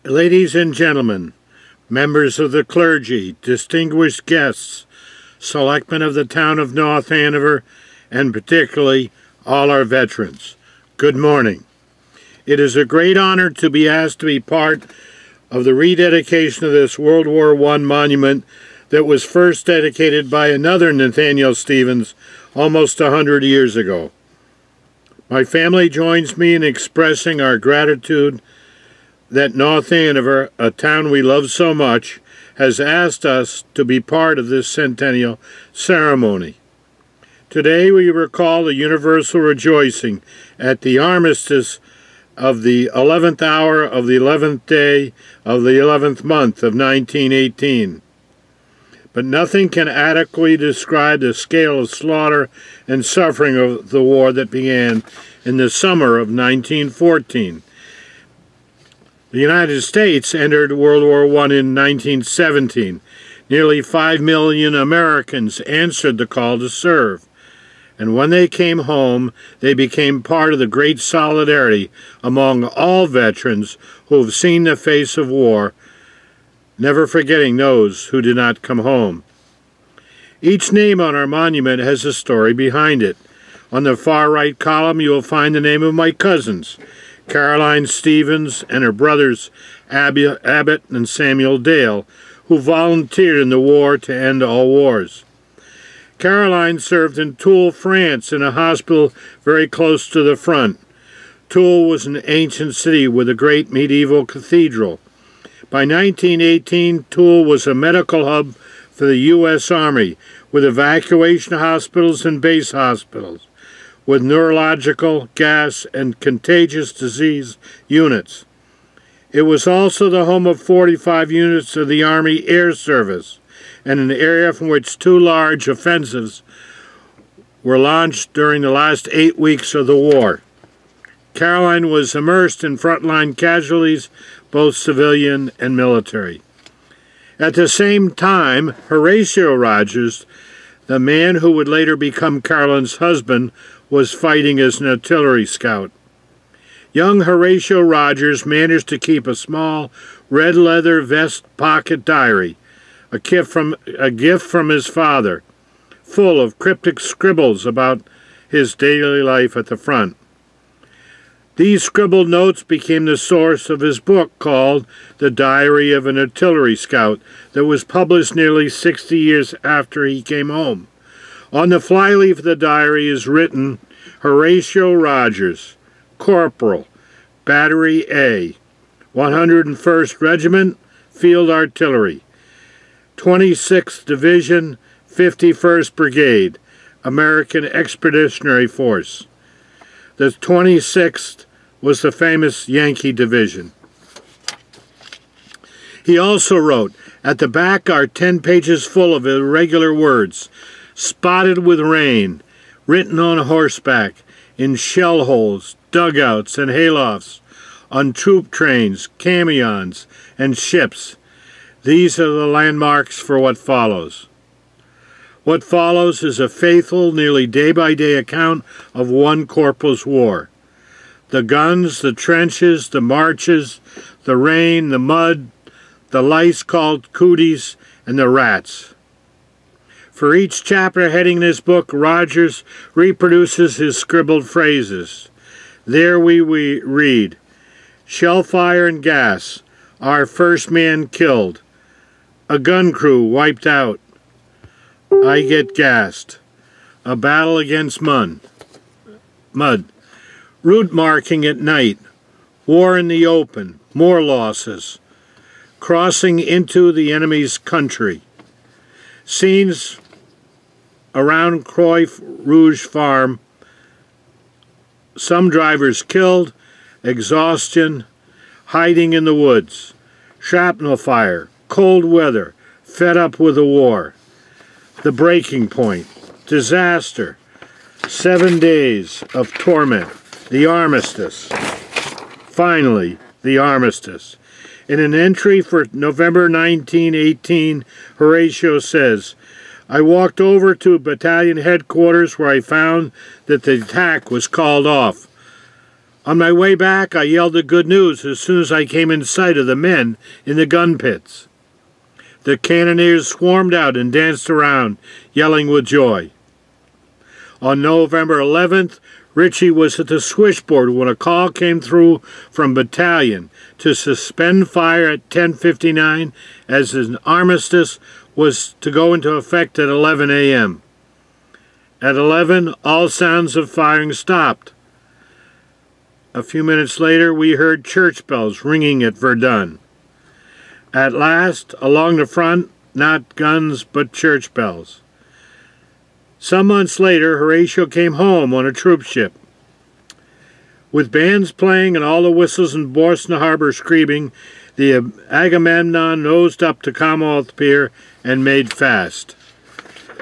Ladies and gentlemen, members of the clergy, distinguished guests, selectmen of the town of North Andover, and particularly all our veterans, good morning. It is a great honor to be asked to be part of the rededication of this World War I monument that was first dedicated by another Nathaniel Stevens almost 100 years ago. My family joins me in expressing our gratitude that North Andover, a town we love so much, has asked us to be part of this centennial ceremony. Today we recall the universal rejoicing at the armistice of the 11th hour of the 11th day of the 11th month of 1918. But nothing can adequately describe the scale of slaughter and suffering of the war that began in the summer of 1914. The United States entered World War I in 1917. Nearly 5 million Americans answered the call to serve. And when they came home, they became part of the great solidarity among all veterans who have seen the face of war, never forgetting those who did not come home. Each name on our monument has a story behind it. On the far right column, you will find the name of my cousins, Caroline Stevens and her brothers Abbott and Samuel Dale, who volunteered in the war to end all wars. Caroline served in Toul, France, in a hospital very close to the front. Toul was an ancient city with a great medieval cathedral. By 1918, Toul was a medical hub for the U.S. Army, with evacuation hospitals and base hospitals, with neurological, gas, and contagious disease units. It was also the home of 45 units of the Army Air Service, and an area from which 2 large offensives were launched during the last 8 weeks of the war. Caroline was immersed in frontline casualties, both civilian and military. At the same time, Horatio Rogers, the man who would later become Caroline's husband, was fighting as an artillery scout. Young Horatio Rogers managed to keep a small red leather vest pocket diary, a gift from his father, full of cryptic scribbles about his daily life at the front. These scribbled notes became the source of his book called The Diary of an Artillery Scout that was published nearly 60 years after he came home. On the flyleaf of the diary is written, Horatio Rogers, Corporal, Battery A, 101st Regiment, Field Artillery, 26th Division, 51st Brigade, American Expeditionary Force. The 26th was the famous Yankee Division. He also wrote, at the back are 10 pages full of irregular words, spotted with rain, written on horseback, in shell holes, dugouts, and haylofts, on troop trains, camions, and ships. These are the landmarks for what follows. What follows is a faithful, nearly day-by-day account of one corporal's war. The guns, the trenches, the marches, the rain, the mud, the lice called cooties, and the rats. For each chapter heading this book, Rogers reproduces his scribbled phrases. There we read, shell fire and gas, our first man killed, a gun crew wiped out, I get gassed, a battle against mud, route marking at night, war in the open, more losses, crossing into the enemy's country, scenes around Croix Rouge Farm, some drivers killed, exhaustion, hiding in the woods, shrapnel fire, cold weather, fed up with the war, the breaking point, disaster, 7 days of torment, the armistice. Finally, the armistice. In an entry for November 1918, Horatio says, I walked over to battalion headquarters where I found that the attack was called off. On my way back, I yelled the good news as soon as I came in sight of the men in the gun pits. The cannoneers swarmed out and danced around, yelling with joy. On November 11th, Ritchie was at the switchboard when a call came through from battalion to suspend fire at 10:59 as an armistice was to go into effect at 11 a.m. At 11, all sounds of firing stopped. A few minutes later, we heard church bells ringing at Verdun. At last, along the front, not guns but church bells. Some months later, Horatio came home on a troop ship. With bands playing and all the whistles in Boston Harbor screaming, the Agamemnon nosed up to Commonwealth Pier and made fast.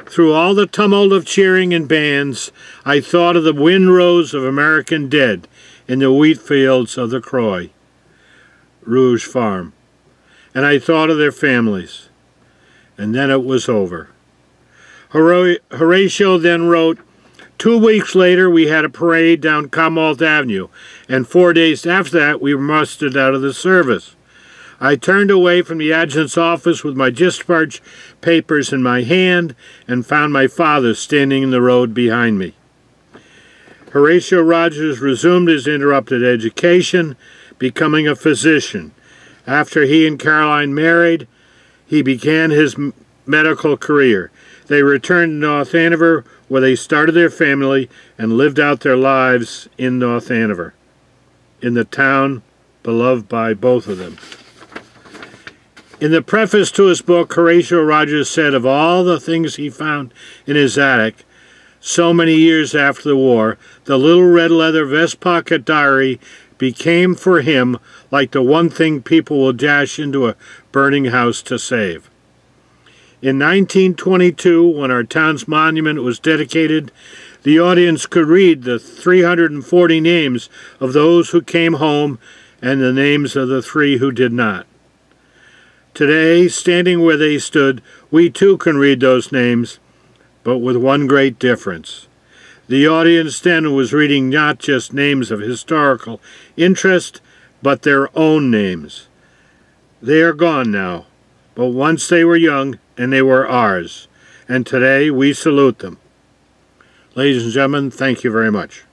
Through all the tumult of cheering and bands, I thought of the windrows of American dead in the wheat fields of the Croix Rouge farm, and I thought of their families. And then it was over. Horatio then wrote, 2 weeks later we had a parade down Commonwealth Avenue, and 4 days after that we were mustered out of the service. I turned away from the adjutant's office with my discharge papers in my hand and found my father standing in the road behind me. Horatio Rogers resumed his interrupted education, becoming a physician. After he and Caroline married, he began his medical career. They returned to North Andover, where they started their family and lived out their lives in North Andover, in the town beloved by both of them. In the preface to his book, Horatio Rogers said of all the things he found in his attic, so many years after the war, the little red leather vest pocket diary became for him like the one thing people will dash into a burning house to save. In 1922, when our town's monument was dedicated, the audience could read the 340 names of those who came home and the names of the 3 who did not. Today, standing where they stood, we too can read those names, but with one great difference. The audience then was reading not just names of historical interest, but their own names. They are gone now, but once they were young and they were ours, and today we salute them. Ladies and gentlemen, thank you very much.